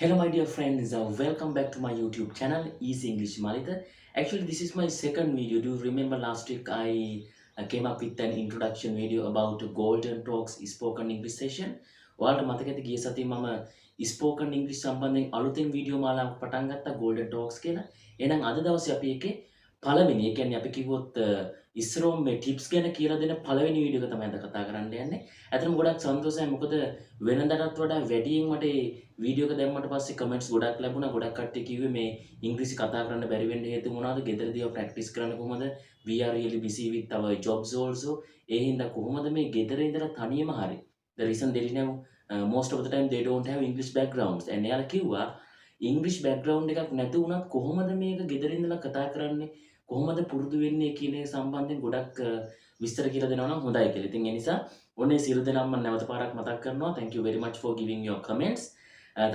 Hello, my dear friends. Welcome back to my YouTube channel, Easy English Malitha. Actually, this is my second video. Do you remember last week I came up with an introduction video about Golden Talks spoken English session? ඔයාලට මතක ඇති ගිය සතියේ මම spoken English සම්බන්ධයෙන් අලුතෙන් video මාලාවක් පටන් ගත්තා Golden Talks කියලා. එහෙනම් අද දවසේ අපි ඒකේ පළවෙනි, ඒ කියන්නේ අපි කිව්වොත් ඉස්සරෝම මේ ටිප්ස් ගැන කියලා දෙන පළවෙනි වීඩියෝ එක තමයි අද කතා කරන්න යන්නේ. ඇත්තටම ගොඩක් සන්තෝෂයි මොකද වෙනදටත් වඩා වැඩියෙන් මට මේ වීඩියෝ එක දැම්මට පස්සේ කමෙන්ට්ස් ගොඩක් ලැබුණා. ගොඩක් කට්ටිය කිව්වේ මේ ඉංග්‍රීසි කතා කරන්න බැරි වෙන්න හේතු මොනවද? ගෙදරදී ඔය ප්‍රැක්ටිස් කරන්න කොහොමද? We are really busy with our jobs also. ඒ හින්දා කොහොමද මේ ගෙදර ඉඳලා තනියම හරි. The reason they didn't have most of the time they don't have English backgrounds. and එයාලා කිව්වා English background එකක් නැති වුණත් කොහොමද මේක ගෙදර ඉඳලා කතා කරන්නේ? කොහොමද පුරුදු වෙන්නේ කියන එක සම්බන්ධයෙන් ගොඩක් විස්තර කියලා දෙනවා නම් හොඳයි කියලා. ඉතින් ඒ නිසා ඔන්නේ සියලු දෙනාම මම නැවත පාරක් මතක් කරනවා. Thank you very much for giving your comments.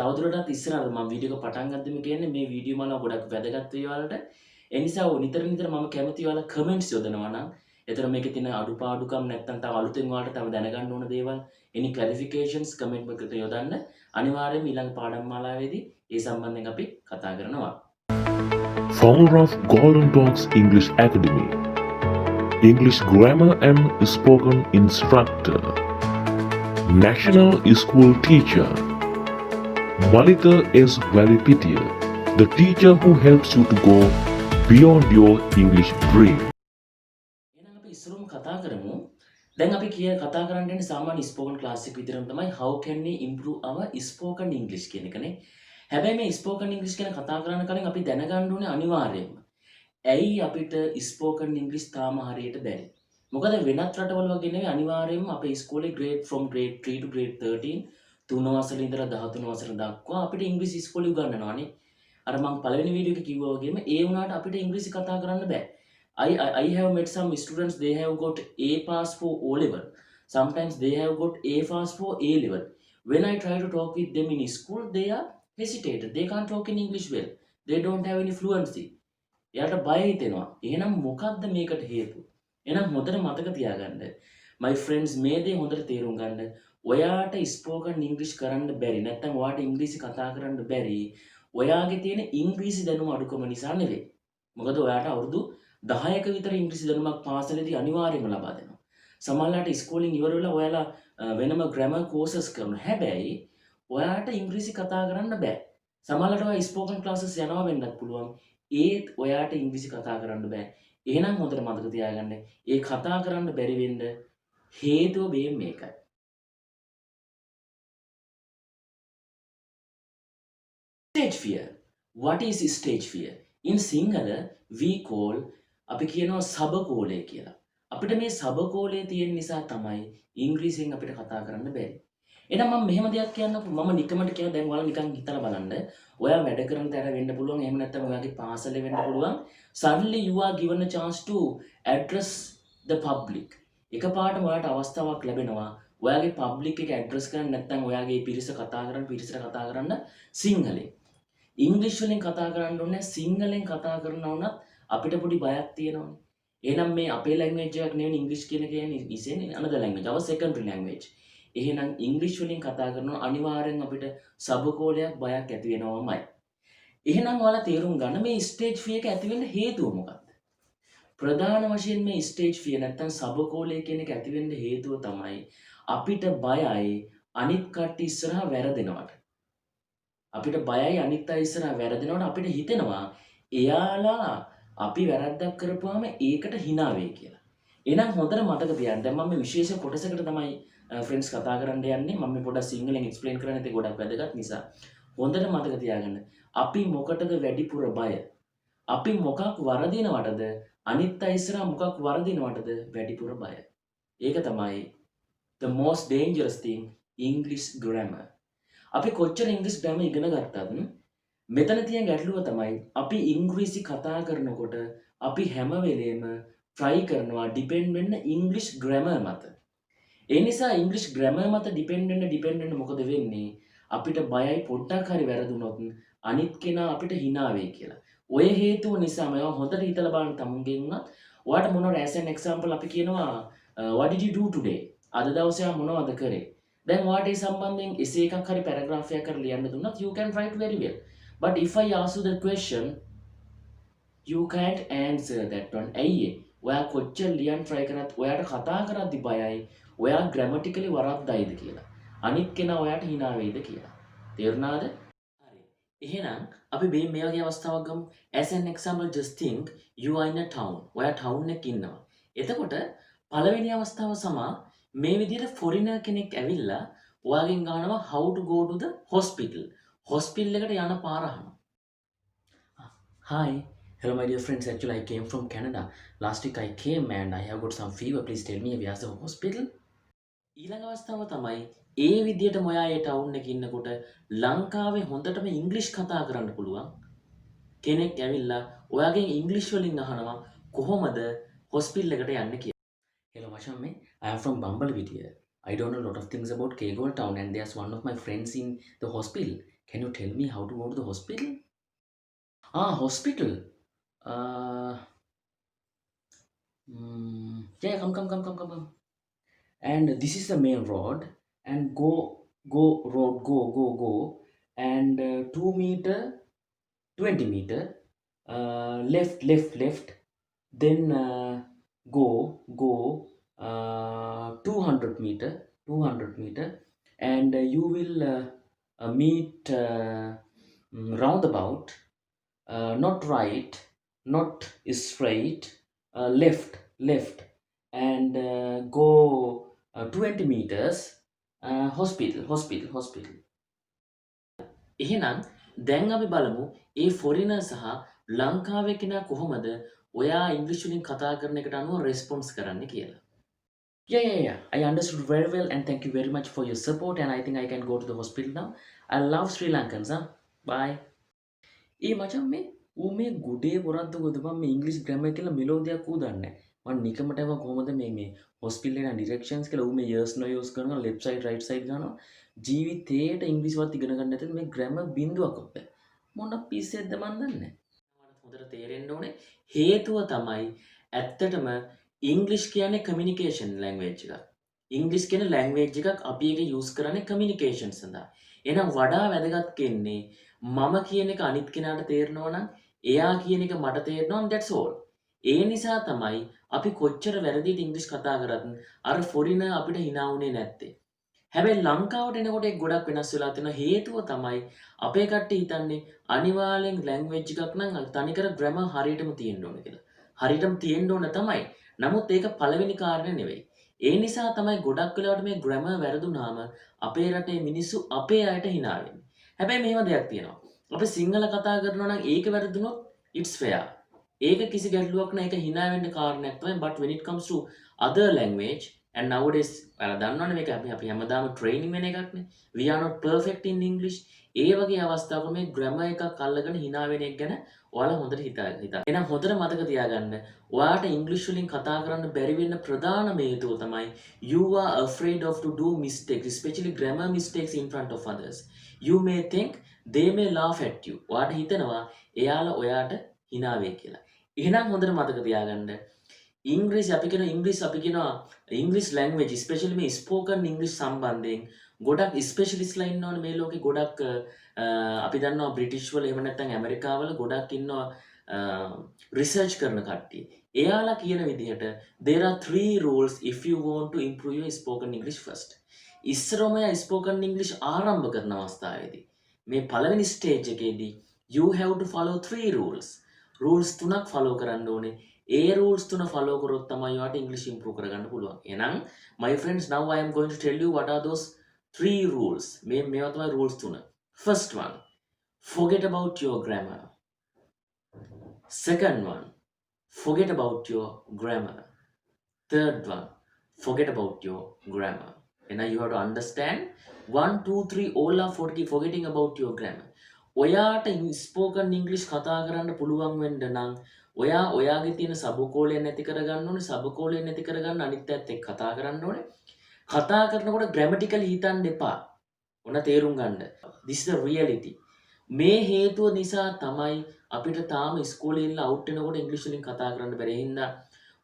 තවදුරටත් ඉස්සරහට මම වීඩියෝ එක පටන් ගත්තම කියන්නේ මේ වීඩියෝ මාලාව ගොඩක් වැදගත් වේ ඔයාලට. ඒ නිසා නිතර මම කැමති ඔයාලා කමෙන්ට්ස් යොදනවා නම් එතන මේකේ තියෙන අඩුපාඩුකම් නැත්නම් තව අලුතෙන් ඔයාලට තව දැනගන්න ඕන දේවල් any clarifications comment එකකට යොදන්න. අනිවාර්යයෙන්ම ඊළඟ පාඩම් මාලාවේදී ඒ සම්බන්ධයෙන් අපි කතා කරනවා. Founder of Golden Talks English Academy, English grammar and spoken instructor, national school teacher, Malitha S. Welipitiya, the teacher who helps you to go beyond your English dream. එහෙනම් අපි ඉස්සරහම කතා කරමු. දැන් අපි කතා කරන්න යන්නේ සාමාන්‍ය ස්පෝකන් ක්ලාස් එක විතරම තමයි how can we improve our spoken English කියන එකනේ. හැබැයි මේ ස්පෝකන් ඉංග්‍රීසි ගැන කතා කරන්න කලින් අපි දැනගන්න ඕනේ අනිවාර්යයෙන්ම ඇයි අපිට ස්පෝකන් ඉංග්‍රීසි තාම හරියට බැරි? මොකද වෙනත් රටවල් වගේ නෙවෙයි අනිවාර්යයෙන්ම අපේ ඉස්කෝලේ grade 3 to grade 13 3 වසරේ ඉඳලා 13 වසර දක්වා අපිට ඉංග්‍රීසි ඉස්කෝලේ උගන්වනවානේ. අර මම පළවෙනි වීඩියෝ එකේ කිව්වා වගේම ඒ වුණාට අපිට ඉංග්‍රීසි කතා කරන්න බෑ. I have met some students, they have got A pass for O level. Sometimes they have got A pass for A level. When I try to talk with them in school, they are hesitated. They can't talk in English well. They don't have any fluency. එයාට බය හිතෙනවා. එහෙනම් මොකක්ද මේකට හේතුව? එහෙනම් හොඳට මතක තියාගන්න. My friends මේ දේ හොඳට තේරුම් ගන්න. ඔයාට ස්පෝකන් ඉංග්‍රීසි කරන්න බැරි නැත්නම් ඔයාට ඉංග්‍රීසි කතා කරන්න බැරි ඔයාගේ තියෙන ඉංග්‍රීසි දැනුම අඩුකම නිසා නෙවෙයි. මොකද ඔයාට අවුරුදු 10ක විතර ඉංග්‍රීසි දැනුමක් පාසලේදී අනිවාර්යයෙන්ම ලබා දෙනවා. සමහරවිට ස්කෝලින් ඉවර වෙලා ඔයාලා වෙනම ග්‍රැමර් කෝසස් කරනවා. හැබැයි ඔයාට ඉංග්‍රීසි කතා කරන්න බෑ. සමහරවිට ඔයා ස්පෝකන් ක්ලාසස් යනවා වෙන්නත් පුළුවන්. ඒත් ඔයාට ඉංග්‍රීසි කතා කරන්න බෑ. එහෙනම් හොඳට මතක තියාගන්න. ඒ කතා කරන්න බැරි වෙන්න හේතුව මේකයි. Stage fear. What is stage fear? In Sinhala we call අපි කියනවා සබකෝලය කියලා. අපිට මේ සබකෝලය තියෙන නිසා තමයි ඉංග්‍රීසියෙන් අපිට කතා කරන්න බැරි. එහෙනම් මම මෙහෙම දෙයක් කියන්නකො මම නිකමට කියන දැන් ඔයාලා නිකන් හිතලා බලන්න. ඔයා වැඩ කරන තැන වෙන්න පුළුවන්. එහෙම නැත්නම් ඔයාගේ පාසලේ වෙන්න පුළුවන්. Suddenly you are given a chance to address the public. එකපාරටම ඔයාට අවස්ථාවක් ලැබෙනවා. ඔයාගේ public එක address කරන්න නැත්නම් ඔයාගේ පිරිසට කතා කරන්න සිංහලෙන්. ඉංග්‍රීසි වලින් කතා කරන්න ඕනේ. සිංහලෙන් කතා කරනවා වුණත් අපිට පොඩි බයක් තියෙනවානේ. එහෙනම් මේ අපේ ලැන්ග්වේජ් එකක් නෙවෙයි ඉංග්‍රීසි කියලා කියන්නේ ඉතින් another language, our secondary language. එහෙනම් ඉංග්‍රීසි වලින් කතා කරනවා අනිවාර්යෙන් අපිට සබකෝලයක් බයක් ඇති වෙනවමයි. එහෙනම් ඔයාලා තේරුම් ගන්න මේ ස්ටේජ් ෆියර් එක ඇති වෙන්න හේතුව මොකක්ද? ප්‍රධාන වශයෙන් මේ ස්ටේජ් ෆියර් නැත්තම් සබකෝලය කියන එක ඇති වෙන්න හේතුව තමයි අපිට බයයි අනිත් කට්ටිය ඉස්සරහා වැරදෙනවට. අපිට බයයි අනිත් අය ඉස්සරහා වැරදෙනවට අපිට හිතෙනවා එයාලා අපි වැරද්දක් කරපුවාම ඒකට hina වෙයි කියලා. එහෙනම් හොඳට මතක තියාගන්න. දැන් මම මේ විශේෂ කොටසකට තමයි ෆ්‍රෙන්ඩ්ස් කතා කරන්න යන්නේ. මම මේ පොඩ්ඩක් සිංහලෙන් එක්ස්ප්ලেইন කරන්න ඉතින් ගොඩක් වැදගත් නිසා. හොඳට මතක තියාගන්න. අපි මොකටද වැඩිපුර බය? අපි මොකක් වරදිනවටද? අනිත් අය ඉස්සරහා මොකක් වරදිනවටද වැඩිපුර බය? ඒක තමයි the most dangerous thing, English grammar. අපි කොච්චර ඉංග්‍රීසි ග්‍රැමර් ඉගෙන ගත්තත් මෙතන තියෙන ගැටලුව තමයි අපි ඉංග්‍රීසි කතා කරනකොට අපි හැම වෙලේම try කරනවා depend වෙන්න English grammar මත. ඒ නිසා English grammar මත depend වෙන්න මොකද වෙන්නේ? අපිට බයයි පොඩ්ඩක් හරි වැරදුනොත් අනිත් කෙනා අපිට hina වෙයි කියලා. ඔය හේතුව නිසා මම හොඳට හිතලා බලන්න තමුන්ගෙන් උනත් ඔයාලට මොනවද as an example අපි කියනවා what did you do today? අද දවසේ මොනවද කරේ? දැන් ඔයාට ඒ සම්බන්ධයෙන් essay එකක් හරි paragraph එකක් හරි ලියන්න දුන්නත් you can write very well. But if I ask you the question, you can't answer that one. ඇයි ඒ? ඔයා කොච්චර ලියන්න try කරත් ඔයාට කතා කරද්දි බයයි ඔයා grammatically වරද්දයිද කියලා. අනිත් කෙනා ඔයාට hina වෙයිද කියලා. තේරුණාද? හරි. එහෙනම් අපි මේ වගේ අවස්ථාවක් ගමු. As an example, just think you are in a town. ඔයා town එකක ඉන්නවා. එතකොට පළවෙනි අවස්ථාව සමා මේ විදිහට foreigner කෙනෙක් ඇවිල්ලා ඔයාගෙන් අහනවා how to go to the hospital. hospital එකට යන පාර අහනවා. Hi. Hello my dear friends. Actually I came from Canada. Last week I came and I have got some fever. Please tell me where's the hospital? ඊළඟ අවස්ථාව තමයි ඒ විදිහටම ඔයා ඒ town එකේ ඉන්නකොට ලංකාවේ හොඳටම ඉංග්‍රීසි කතා කරන්න පුළුවන් කෙනෙක් ඇවිල්ලා ඔයාගෙන් ඉංග්‍රීසි වලින් අහනවා කොහොමද හොස්පිටල් එකට යන්නේ කියලා. Hello Mashamme, I am from Malitha. I don't know a lot of things about Kegol town and there's one of my friends in the hospital. Can you tell me how to go to the hospital? Hospital. Yeah, come. And this is the main road and go road go and 2 meter 20 meter left then go 200 meter and you will meet roundabout, not right, not straight, left and go 20 meters hospital. එහෙනම් දැන් අපි බලමු ඒ foreigner සහ ලංකාවේ කෙනා කොහොමද ඔයා ඉංග්‍රීසි වලින් කතා කරන එකට අනුව response කරන්න කියලා. Yeah. I understood very well and thank you very much for your support and I think I can go to the hospital now. I love Sri Lankans. Bye. ඒ මචං ඌ මේ ගුඩේ වරද්ද ගොඩ මම ඉංග්‍රීසි ග්‍රැමර් කියලා මෙලෝඩියක් ඌ දන්නේ නැහැ. මම නිකමට ආව කොහොමද මේ හොස්පිටල් එකේ ඩිරෙක්ෂන්ස් කියලා ඌ මේ යර්ස් නෝ යූස් කරනවා ලෙෆ්ට් සයිඩ් රයිට් සයිඩ් ගන්නවා ජීවිතේට ඉංග්‍රීසිවත් ඉගෙන ගන්න නැතිව මේ ග්‍රැමර් බින්දුවක් ඔබ මොන පිස්සෙද්ද මන් දන්නේ නැහැ. මට හොඳට තේරෙන්න ඕනේ හේතුව තමයි ඇත්තටම ඉංග්‍රීසි කියන්නේ කමියුනිකේෂන් ලැන්ග්වේජ් එකක්. ඉංග්‍රීසි කියන ලැන්ග්වේජ් එකක් අපි ඒක යූස් කරන්නේ කමියුනිකේෂන් සඳහා. එහෙනම් වඩා වැදගත් කෙන්නේ මම කියන එක අනිත් කෙනාට තේරෙනවා නම් එයා කියන එක මට තේරෙනවා නම් that's all. ඒ නිසා තමයි අපි කොච්චර වැරදිට ඉංග්‍රීසි කතා කරත් අර ෆොරිනර් අපිට hina වුණේ නැත්තේ. හැබැයි ලංකාවට එනකොට ඒක ගොඩක් වෙනස් වෙලා තියෙනවා. හේතුව තමයි අපේ කට්ටිය හිතන්නේ අනිවාර්යෙන් ලැන්ග්වේජ් එකක් නම් තනිකර ග්‍රැමර් හරියටම තියෙන්න ඕන කියලා. හරියටම තියෙන්න ඕන තමයි. නමුත් ඒක පළවෙනි කාරණේ නෙවෙයි. ඒ නිසා තමයි ගොඩක් වෙලාවට මේ ග්‍රැමර් වැරදුනාම අපේ රටේ මිනිස්සු අපේ අයට hina වෙන්නේ. හැබැයි මෙහෙම දෙයක් තියෙනවා. අපි සිංහල කතා කරනවා නම් ඒක වැරදුනොත් it's fair. ඒක කිසි ගැටලුවක් නැහැ. ඒක hina වෙන්න කාරණයක් තමයි. But when it comes to other language and nowadays ඔයාලා දන්නවනේ මේක අපි හැමදාම training වෙන එකක් නේ. We are not perfect in English. ඒ වගේ අවස්ථාවක මේ grammar එකක් අල්ලගෙන hina වෙන එක ගැන ඔයාලා හොඳට හිතා. එහෙනම් හොඳට මතක තියාගන්න. ඔයාට ඉංග්‍රීසි වලින් කතා කරන්න බැරි වෙන්න ප්‍රධානම හේතුව තමයි you are afraid of to do mistakes, especially grammar mistakes in front of others. You may think they may laugh at you. ඔයාට හිතනවා එයාලා ඔයාට hina වෙයි කියලා. එහෙනම් හොඳට මතක තියාගන්න. ඉංග්‍රීසි අපි කියනවා ඉංග්‍රීසි ලැන්ග්වේජ් ස්පෙෂලි මේ ස්පෝකන් ඉංග්‍රීසි සම්බන්ධයෙන් ගොඩක් ස්පෙෂලිස්ට්ලා ඉන්නවනේ මේ ලෝකේ ගොඩක් අපි දන්නවා බ්‍රිටිෂ් වල එහෙම නැත්නම් ඇමරිකාවල ගොඩක් ඉන්නවා රිසර්ච් කරන කට්ටිය. එයාලා කියන විදිහට there are 3 rules if you want to improve your spoken English first. ඉස්සරම ස්පෝකන් ඉංග්‍රීසි ආරම්භ කරන අවස්ථාවේදී මේ පළවෙනි ස්ටේජ් එකේදී you have to follow 3 rules. rules 3ක් follow කරන්න ඕනේ. ඒ rules 3 follow කරොත් තමයි ඔයාට English improve කරගන්න පුළුවන්. එහෙනම් my friends, now I am going to tell you what are those 3 rules. මේවා තමයි rules 3. First one, forget about your grammar. Second one, forget about your grammar. Third one, forget about your grammar. And now you have to understand 1, 2, 3 all are forgetting about your grammar. ඔයාට spoken ඉංග්‍රීසි කතා කරන්න පුළුවන් වෙන්න නම් ඔයාගේ තියෙන සබකෝලය නැති කරගන්න ඕනේ. සබකෝලය නැති කරගන්න අනිත් පැත්ත එක්ක කතා කරන්න ඕනේ. කතා කරනකොට ග්‍රැමටිකලි හිතන්න එපා. ඔන්න තේරුම් ගන්න. This is the reality. මේ හේතුව නිසා තමයි අපිට තාම ඉස්කෝලේ ඉන්න අවුට් වෙනකොට ඉංග්‍රීසි වලින් කතා කරන්න බැරි. ඒ හින්දා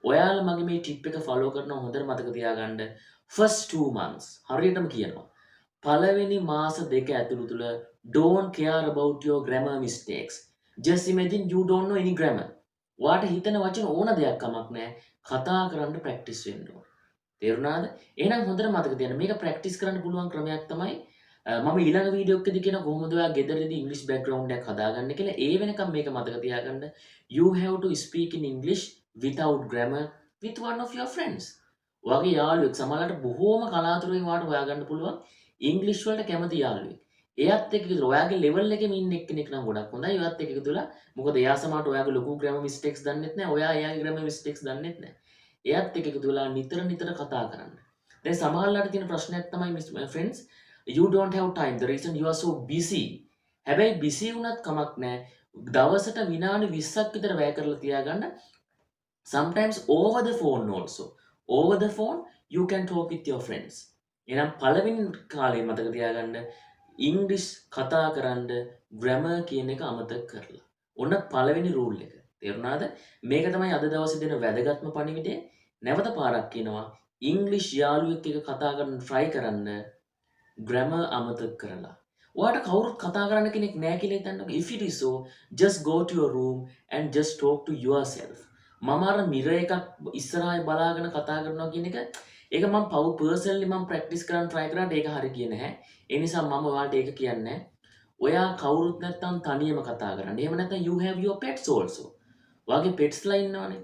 ඔයාලා මගේ මේ ටිප් එක ෆලෝ කරනවා හොඳට මතක තියාගන්න. first 2 months හරියටම කියනවා. පළවෙනි මාස දෙක ඇතුළු තුල don't care about your grammar mistakes. Just imagine you don't know any grammar. ඔයාට හිතන වචන ඕන දෙයක් කමක් නැහැ. කතා කරන්න ප්‍රැක්ටිස් වෙන්න ඕන. තේරුණාද? එහෙනම් හොඳට මතක තියාගන්න මේක ප්‍රැක්ටිස් කරන්න පුළුවන් ක්‍රමයක් තමයි මම ඊළඟ වීඩියෝ එකකදී කියන කොහොමද ඔයා ගෙදරදී ඉංග්‍රීසි බෑග්ග්‍රවුන්ඩ් එකක් හදාගන්න කියලා. ඒ වෙනකම් මේක මතක තියාගන්න. You have to speak in English without grammar with one of your friends. ඔයාගේ යාළුවෙක් සමහරවිට බොහෝම කලාතුරකින් ඔයාට හොයාගන්න පුළුවන් ඉංග්‍රීසි වලට කැමති යාළුවෙක්. එයාත් එක්ක විතර ඔයාගේ ලෙවල් එකෙම ඉන්න එක්කෙනෙක් නම් ගොඩක් හොඳයි. ඔයාත් එක්ක එකතුලා මොකද එයා සමහරට ඔයාගේ ලොකු ග්‍රැමර් මිස්ටේක්ස් දන්නෙත් නැහැ. ඔයා එයාගේ ග්‍රැමර් මිස්ටේක්ස් දන්නෙත් නැහැ. එයාත් එක්ක එකතු වෙලා නිතර කතා කරන්න. දැන් සමහරලාට තියෙන ප්‍රශ්නයක් තමයි my friends you don't have time the reason you are so busy. හැබැයි busy වුණත් කමක් නැහැ. දවසට විනාඩි 20ක් විතර වැය කරලා තියාගන්න. Sometimes over the phone also. Over the phone you can talk with your friends. එහෙනම් පළවෙනි කාලේ මතක තියාගන්න ඉංග්‍රීසි කතා කරන්න ග්‍රැමර් කියන එක අමතක කරලා. ඔන්න පළවෙනි රූල් එක. තේරුණාද? මේක තමයි අද දවසේ දෙන වැදගත්ම පණිවිඩය. නැවත පාරක් කියනවා ඉංග්‍රීසි යාළුවෙක් එක්ක කතා කරන්න try කරන්න ග්‍රැමර් අමතක කරලා. ඔයාට කවුරුත් කතා කරන්න කෙනෙක් නැහැ කියලා හිතන්නකෝ. If it is so, just go to your room and just talk to yourself. මම අර මිරර් එකක් ඉස්සරහේ බලාගෙන කතා කරනවා කියන එක ඒක මම පර්සනලි මම ප්‍රැක්ටිස් කරන්න try කරාට ඒක හරි ගියේ නැහැ. ඒ නිසා මම ඔයාලට ඒක කියන්නේ නැහැ. ඔයා කවුරුත් නැත්තම් තනියම කතා කරන්න. එහෙම නැත්නම් you have your pets also. ඔයාගේ petsලා ඉන්නවනේ.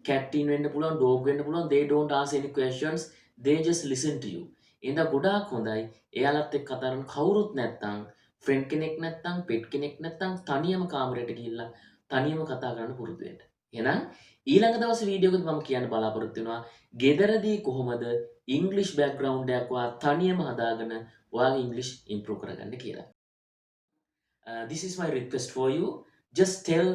cat වෙන්න පුළුවන්, dog වෙන්න පුළුවන්. They don't ask any questions. They just listen to you. එහෙනම් ගොඩාක් හොඳයි. එයාලත් එක්ක කතා කරන කවුරුත් නැත්තම් friend කෙනෙක් නැත්තම් pet කෙනෙක් නැත්තම් තනියම කාමරයට ගිහිල්ලා තනියම කතා කරන්න පුරුදු වෙන්න. එහෙනම් ඊළඟ දවසේ වීඩියෝ එකත් මම කියන්න බලාපොරොත්තු වෙනවා ගෙදරදී කොහොමද ඉංග්‍රීසි බෑග්ග්‍රවුන්ඩ් එකක් ඔයා තනියම හදාගෙන ඔයාගේ ඉංග්‍රීසි ඉම්ප්‍රූව් කරගන්න කියලා. This is my request for you. Just tell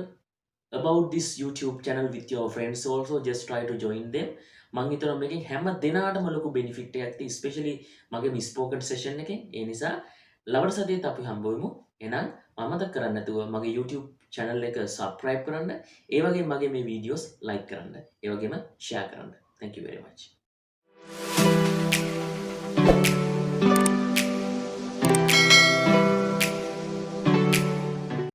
about this YouTube channel with your friends also. Just try to join them. මං හිතනවා මේකෙන් හැම දිනාටම ලොකු benefit එකක් තියෙයි especially මගේ මේ spoken session එකෙන්. ඒ නිසා ලබන සතියේත් අපි හම්බ වෙමු. එහෙනම් මතක කරන්න නැතුව මගේ YouTube channel එක subscribe කරන්න. ඒ වගේම මගේ මේ videos like කරන්න. ඒ වගේම share කරන්න. Thank you very much.